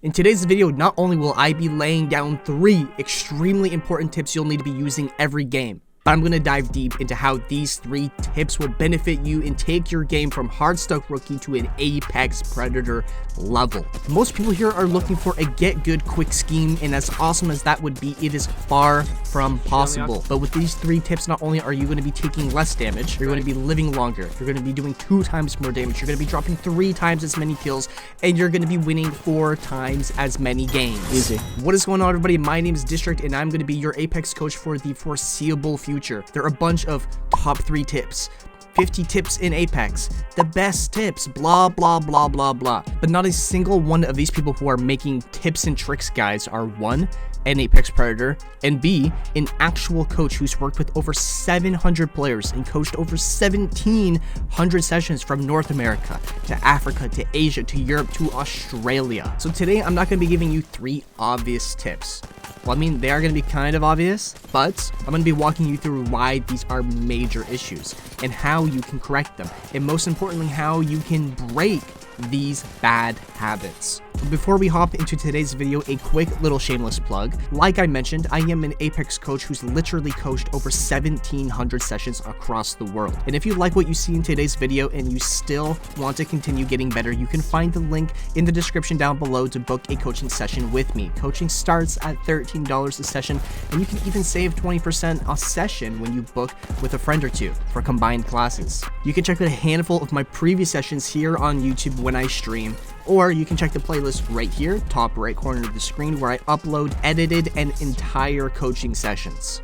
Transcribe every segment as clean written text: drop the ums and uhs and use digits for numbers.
In today's video, not only will I be laying down 3 extremely important tips you'll need to be using every game, but I'm going to dive deep into how these 3 tips will benefit you and take your game from hard stuck rookie to an apex predator level. Most people here are looking for a get good quick scheme, and as awesome as that would be, it is far from possible. But with these 3 tips, not only are you going to be taking less damage, you're going to be living longer, you're going to be doing 2 times more damage, you're going to be dropping 3 times as many kills, and you're going to be winning 4 times as many games. Easy. What is going on, everybody? My name is District, and I'm going to be your Apex coach for the foreseeable future. There are a bunch of top 3 tips, 50 tips in Apex, the best tips, blah, blah, blah, blah, blah. But not a single one of these people who are making tips and tricks guys are 1, an Apex Predator, and B, an actual coach who's worked with over 700 players and coached over 1,700 sessions from North America to Africa to Asia to Europe to Australia. So today I'm not going to be giving you 3 obvious tips. Well, I mean, they are going to be kind of obvious, but I'm going to be walking you through why these are major issues and how you can correct them, and most importantly, how you can break these bad habits. But before we hop into today's video, a quick little shameless plug. Like I mentioned, I am an Apex coach who's literally coached over 1,700 sessions across the world. And if you like what you see in today's video and you still want to continue getting better, you can find the link in the description down below to book a coaching session with me. Coaching starts at $13 a session, and you can even save 20% a session when you book with a friend or 2 for combined classes. You can check out a handful of my previous sessions here on YouTube when I stream, or you can check the playlist right here, top right corner of the screen, where I upload edited and entire coaching sessions.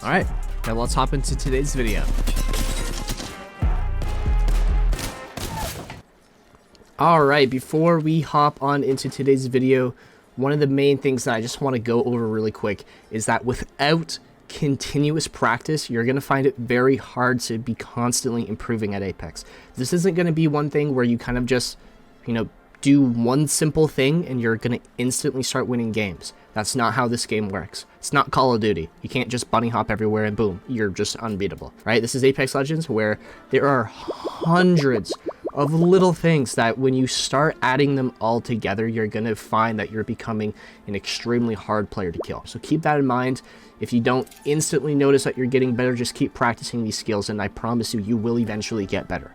Alright, now let's hop into today's video. Alright, before we hop on into today's video, one of the main things that I just want to go over really quick is that without continuous practice, you're going to find it very hard to be constantly improving at Apex. This isn't going to be one thing where you kind of just, do one simple thing and you're going to instantly start winning games. That's not how this game works. It's not Call of Duty. You can't just bunny hop everywhere and boom, you're just unbeatable, right? This is Apex Legends, where there are hundreds of little things that when you start adding them all together, you're going to find that you're becoming an extremely hard player to kill. So keep that in mind. If you don't instantly notice that you're getting better, just keep practicing these skills, and I promise you, you will eventually get better.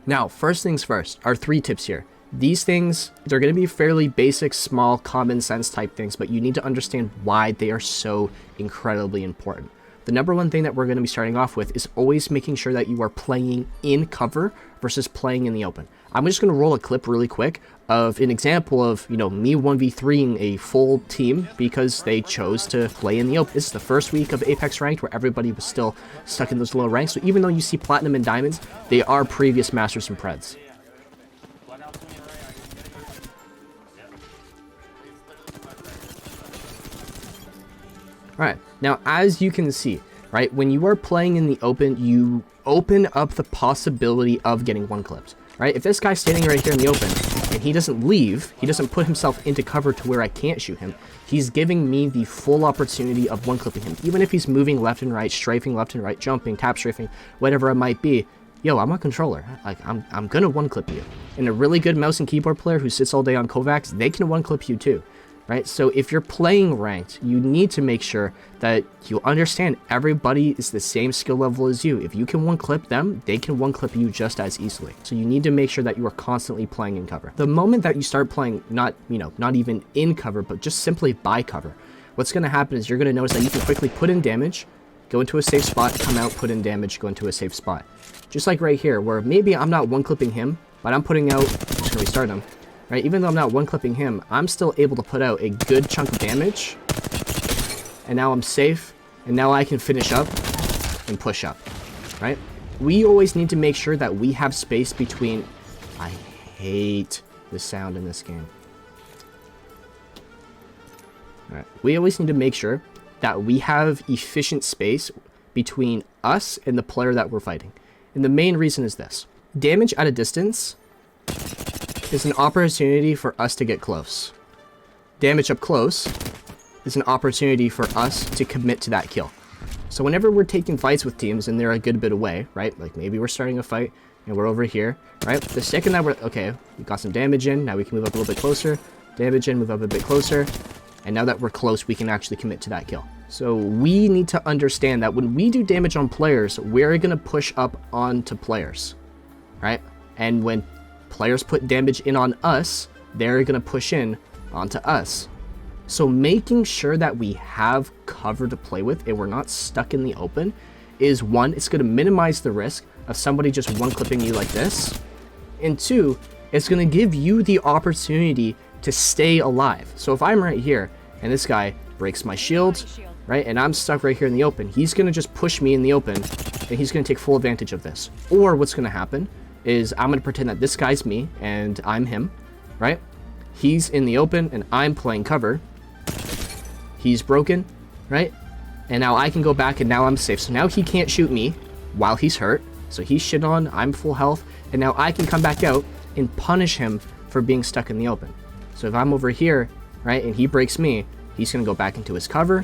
Now, first things first, our 3 tips here. These things, they're going to be fairly basic, small, common sense type things, but you need to understand why they are so incredibly important. The number one thing that we're going to be starting off with is always making sure that you are playing in cover versus playing in the open. I'm just going to roll a clip really quick of an example of, me 1v3ing a full team because they chose to play in the open. This is the first week of Apex Ranked where everybody was still stuck in those low ranks. So even though you see Platinum and Diamonds, they are previous Masters and Preds. Alright, now as you can see, right, when you are playing in the open, you open up the possibility of getting one-clipped, right? If this guy's standing right here in the open, and he doesn't leave, he doesn't put himself into cover to where I can't shoot him, he's giving me the full opportunity of one-clipping him. Even if he's moving left and right, strafing left and right, jumping, tap strafing, whatever it might be, yo, I'm a controller. Like, I'm gonna one-clip you. And a really good mouse and keyboard player who sits all day on Kovacs, they can one-clip you too. Right? So if you're playing ranked, you need to make sure that you understand everybody is the same skill level as you. If you can one-clip them, they can one-clip you just as easily. So you need to make sure that you are constantly playing in cover. The moment that you start playing, not even in cover, but just simply by cover, what's going to happen is you're going to notice that you can quickly put in damage, go into a safe spot, come out, put in damage, go into a safe spot. Just like right here, where maybe I'm not one-clipping him, but I'm putting out, I'm just going to restart him. Right, even though I'm not one-clipping him, I'm still able to put out a good chunk of damage. And now I'm safe, and now I can finish up and push up, right? We always need to make sure that we have space between... I hate the sound in this game. Alright, we always need to make sure that we have efficient space between us and the player that we're fighting. And the main reason is this. Damage at a distance is an opportunity for us to get close. Damage up close is an opportunity for us to commit to that kill. So whenever we're taking fights with teams and they're a good bit away, right? Like maybe we're starting a fight and we're over here, right? The second that we're, okay, we got some damage in, now we can move up a little bit closer. damage in, move up a bit closer. And now that we're close, we can actually commit to that kill. So we need to understand that when we do damage on players, we're going to push up onto players, right? And when players put damage in on us, they're going to push in onto us. So making sure that we have cover to play with and we're not stuck in the open is one, it's going to minimize the risk of somebody just one-clipping you like this. And two, it's going to give you the opportunity to stay alive. So if I'm right here and this guy breaks my shield, right, and I'm stuck right here in the open, he's going to just push me in the open and he's going to take full advantage of this. Or what's going to happen is I'm going to pretend that this guy's me and I'm him, right? He's in the open and I'm playing cover. He's broken, right? And now I can go back and now I'm safe. So now he can't shoot me while he's hurt. So he's shit on, I'm full health, and now I can come back out and punish him for being stuck in the open. So if I'm over here, right, and he breaks me, he's going to go back into his cover,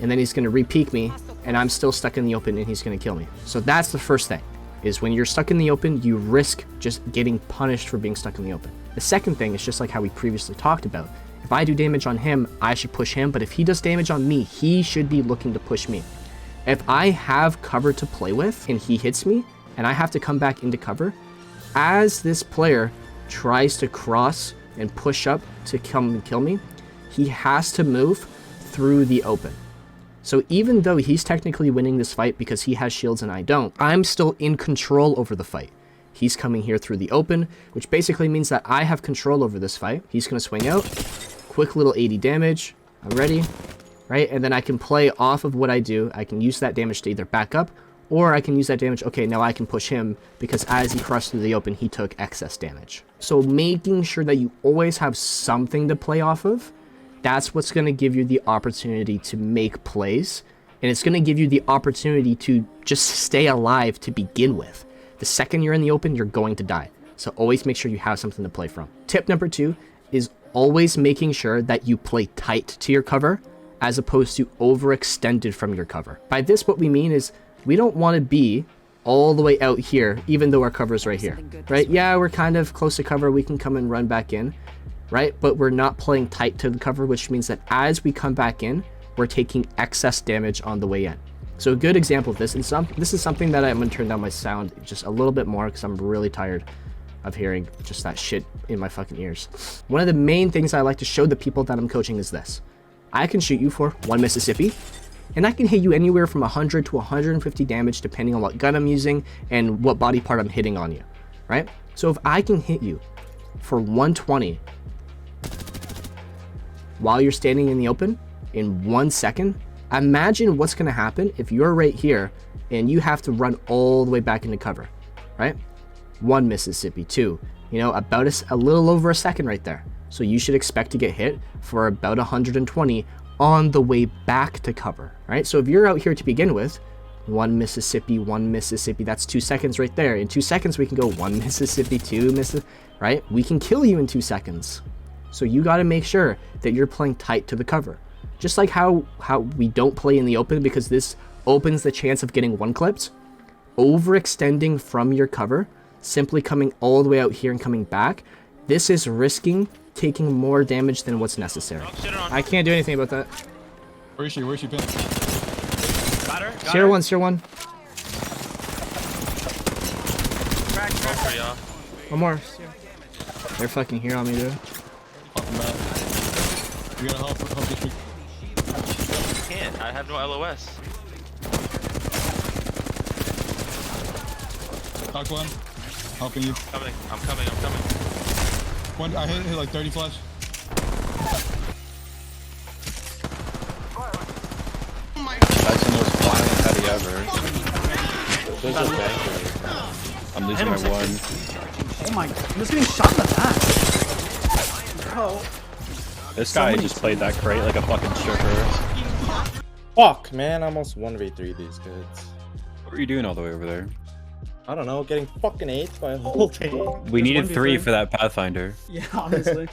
and then he's going to re-peek me, and I'm still stuck in the open, and he's going to kill me. So that's the first thing, is when you're stuck in the open, you risk just getting punished for being stuck in the open. The second thing is just like how we previously talked about. If I do damage on him, I should push him, but if he does damage on me, he should be looking to push me. If I have cover to play with and he hits me and I have to come back into cover, as this player tries to cross and push up to come and kill me, he has to move through the open. So even though he's technically winning this fight because he has shields and I don't, I'm still in control over the fight. He's coming here through the open, which basically means that I have control over this fight. He's going to swing out, quick little 80 damage. I'm ready. Right, and then I can play off of what I do. I can use that damage to either back up, or I can use that damage, okay, now I can push him, because as he crossed through the open, he took excess damage. So making sure that you always have something to play off of, that's what's going to give you the opportunity to make plays, and it's going to give you the opportunity to just stay alive to begin with. The second you're in the open, you're going to die. So always make sure you have something to play from. Tip number 2 is always making sure that you play tight to your cover, as opposed to overextended from your cover. By this, what we mean is we don't want to be all the way out here, even though our cover is right here, right? Yeah, we're kind of close to cover. We can come and run back in, right? But we're not playing tight to the cover, which means that as we come back in, we're taking excess damage on the way in. So a good example of this, and this is something that I'm going to turn down my sound just a little bit more because I'm really tired of hearing just that shit in my fucking ears. One of the main things I like to show the people that I'm coaching is this. I can shoot you for 1 Mississippi, and I can hit you anywhere from 100 to 150 damage depending on what gun I'm using and what body part I'm hitting on you, right? So if I can hit you for 120 while you're standing in the open in 1 second, imagine what's going to happen if you're right here and you have to run all the way back into cover, right? 1 Mississippi, 2, you know, about a little over a second right there. So you should expect to get hit for about 120 on the way back to cover, right? So if you're out here to begin with, 1 Mississippi, 1 Mississippi, that's 2 seconds right there. In 2 seconds, we can go 1 Mississippi, 2 Mississippi, right? We can kill you in 2 seconds. So you got to make sure that you're playing tight to the cover. Just like how we don't play in the open because this opens the chance of getting one-clipped. Overextending from your cover, simply coming all the way out here and coming back, this is risking taking more damage than what's necessary. I can't do anything about that. Where is she? Where is she pinned? Got her. Share one, share one. Crack, crack. One more. They're fucking here on me, dude. Fucking bad. You gotta help this week. I can't. I have no LOS. Knock one. Helping you. Coming. I'm coming. One. I hit like 30 flash. That's the most violent heavy ever. There's a bank. I'm losing my one. Oh my, I'm just getting shot in the back. Bro. This guy just played that crate like a fucking stripper. Fuck, man, I almost 1v3 these kids. What were you doing all the way over there? I don't know, getting fucking 8 by a whole team. We needed 3 for that Pathfinder. Yeah, honestly.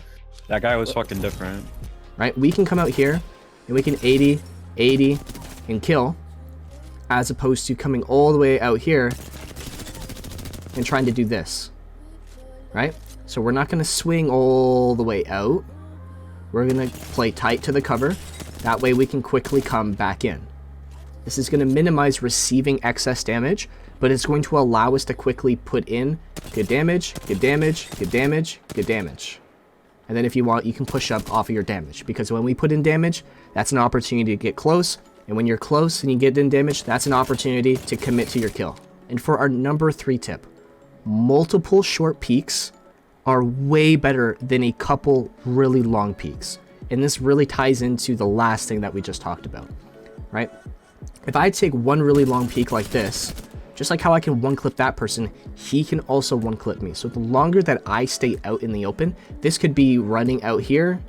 That guy was fucking different. Right, we can come out here and we can 80, and kill, as opposed to coming all the way out here and trying to do this, right? So we're not going to swing all the way out. We're going to play tight to the cover. That way we can quickly come back in. This is going to minimize receiving excess damage, but it's going to allow us to quickly put in good damage, good damage, good damage, good damage. And then if you want, you can push up off of your damage, because when we put in damage, that's an opportunity to get close. And when you're close and you get in damage, that's an opportunity to commit to your kill. And for our number 3 tip, multiple short peeks are way better than a couple really long peeks. And this really ties into the last thing that we just talked about, right? If I take one really long peek like this, just like how I can one-clip that person, he can also one-clip me. So the longer that I stay out in the open, this could be running out here,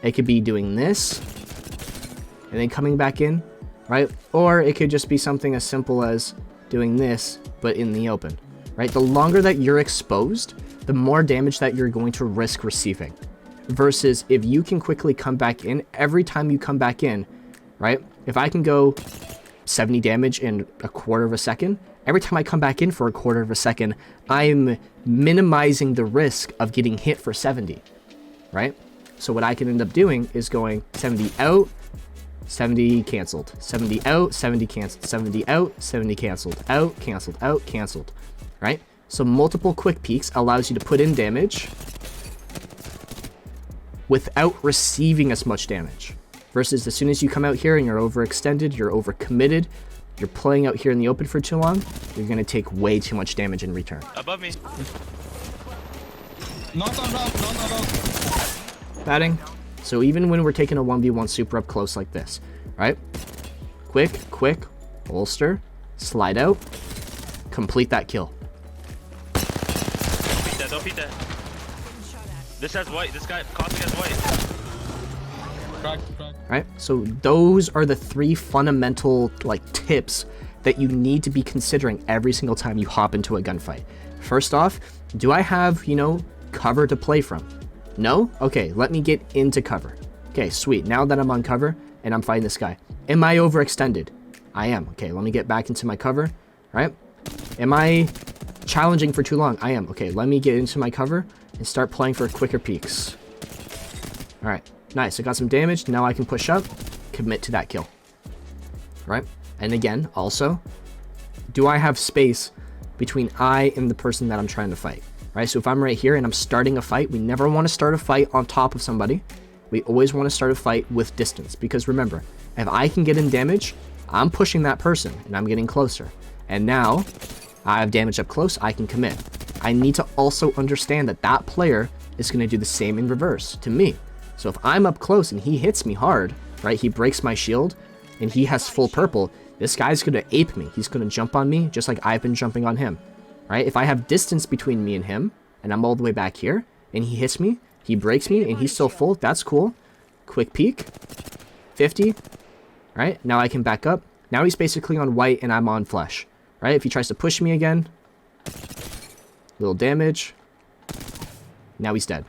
it could be doing this, and then coming back in, right? Or it could just be something as simple as doing this, but in the open, right? The longer that you're exposed, the more damage that you're going to risk receiving. Versus if you can quickly come back in, every time you come back in, right? If I can go 70 damage in a quarter of a second, every time I come back in for a quarter of a second, I'm minimizing the risk of getting hit for 70, right? So what I can end up doing is going 70 out, 70 canceled, 70 out, 70 canceled, 70 out, 70 canceled, out, canceled, right? So multiple quick peeks allows you to put in damage without receiving as much damage. Versus as soon as you come out here and you're overextended, you're overcommitted, you're playing out here in the open for too long, you're going to take way too much damage in return. Above me. Not on rock, not on rock. Batting. So even when we're taking a 1v1 super up close like this, right? Quick, holster, slide out, complete that kill. Don't beat that. This has white. This guy, Caustic has white. Crack. Right? So those are the 3 fundamental tips that you need to be considering every single time you hop into a gunfight. First off, do I have, cover to play from? No? Okay, let me get into cover. Okay, sweet. Now that I'm on cover and I'm fighting this guy. Am I overextended? I am. Okay, let me get back into my cover, right? Am I challenging for too long? I am. Okay, let me get into my cover and start playing for quicker peaks. All right. Nice, I got some damage. Now I can push up, commit to that kill, right? And again, also, do I have space between I and the person that I'm trying to fight, right? So if I'm right here and I'm starting a fight, we never want to start a fight on top of somebody. We always want to start a fight with distance, because remember, if I can get in damage, I'm pushing that person and I'm getting closer. And now I have damage up close, I can commit. I need to also understand that that player is going to do the same in reverse to me. So if I'm up close and he hits me hard, right, he breaks my shield and he has full purple, this guy's going to ape me. He's going to jump on me just like I've been jumping on him, right? If I have distance between me and him and I'm all the way back here and he hits me, he breaks me and he's still full, that's cool. Quick peek, 50, right? Now I can back up. Now he's basically on white and I'm on flesh, right? If he tries to push me again, little damage, now he's dead,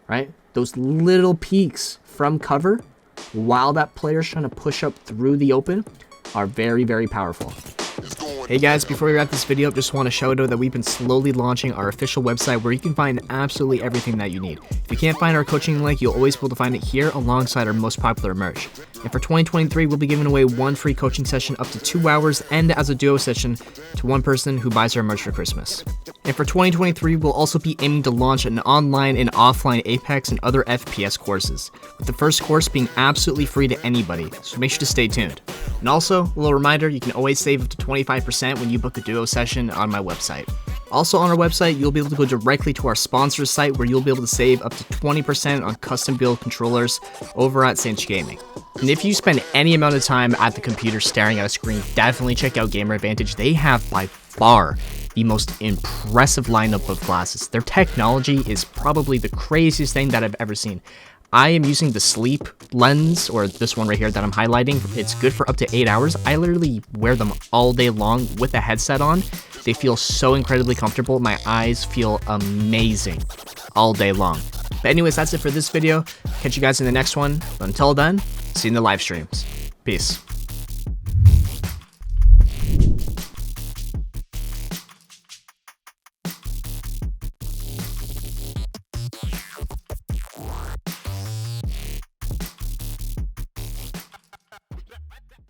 right? Those little peeks from cover while that player's trying to push up through the open are very, very powerful. Hey guys, before we wrap this video up, just want to shout out that we've been slowly launching our official website where you can find absolutely everything that you need. If you can't find our coaching link, you'll always be able to find it here alongside our most popular merch. And for 2023, we'll be giving away 1 free coaching session up to 2 hours and as a duo session to 1 person who buys our merch for Christmas. And for 2023, we'll also be aiming to launch an online and offline Apex and other FPS courses, with the first course being absolutely free to anybody, so make sure to stay tuned. And also, a little reminder, you can always save up to 25% when you book a duo session on my website. Also on our website, you'll be able to go directly to our sponsors site where you'll be able to save up to 20% on custom build controllers over at Cinch Gaming. And if you spend any amount of time at the computer staring at a screen, definitely check out Gamer Advantage. They have by far the most impressive lineup of glasses. Their technology is probably the craziest thing that I've ever seen. I am using the sleep lens, or this one right here that I'm highlighting. It's good for up to 8 hours. I literally wear them all day long with a headset on. They feel so incredibly comfortable. My eyes feel amazing all day long. But anyways, that's it for this video. Catch you guys in the next one. But until then, see you in the live streams. Peace.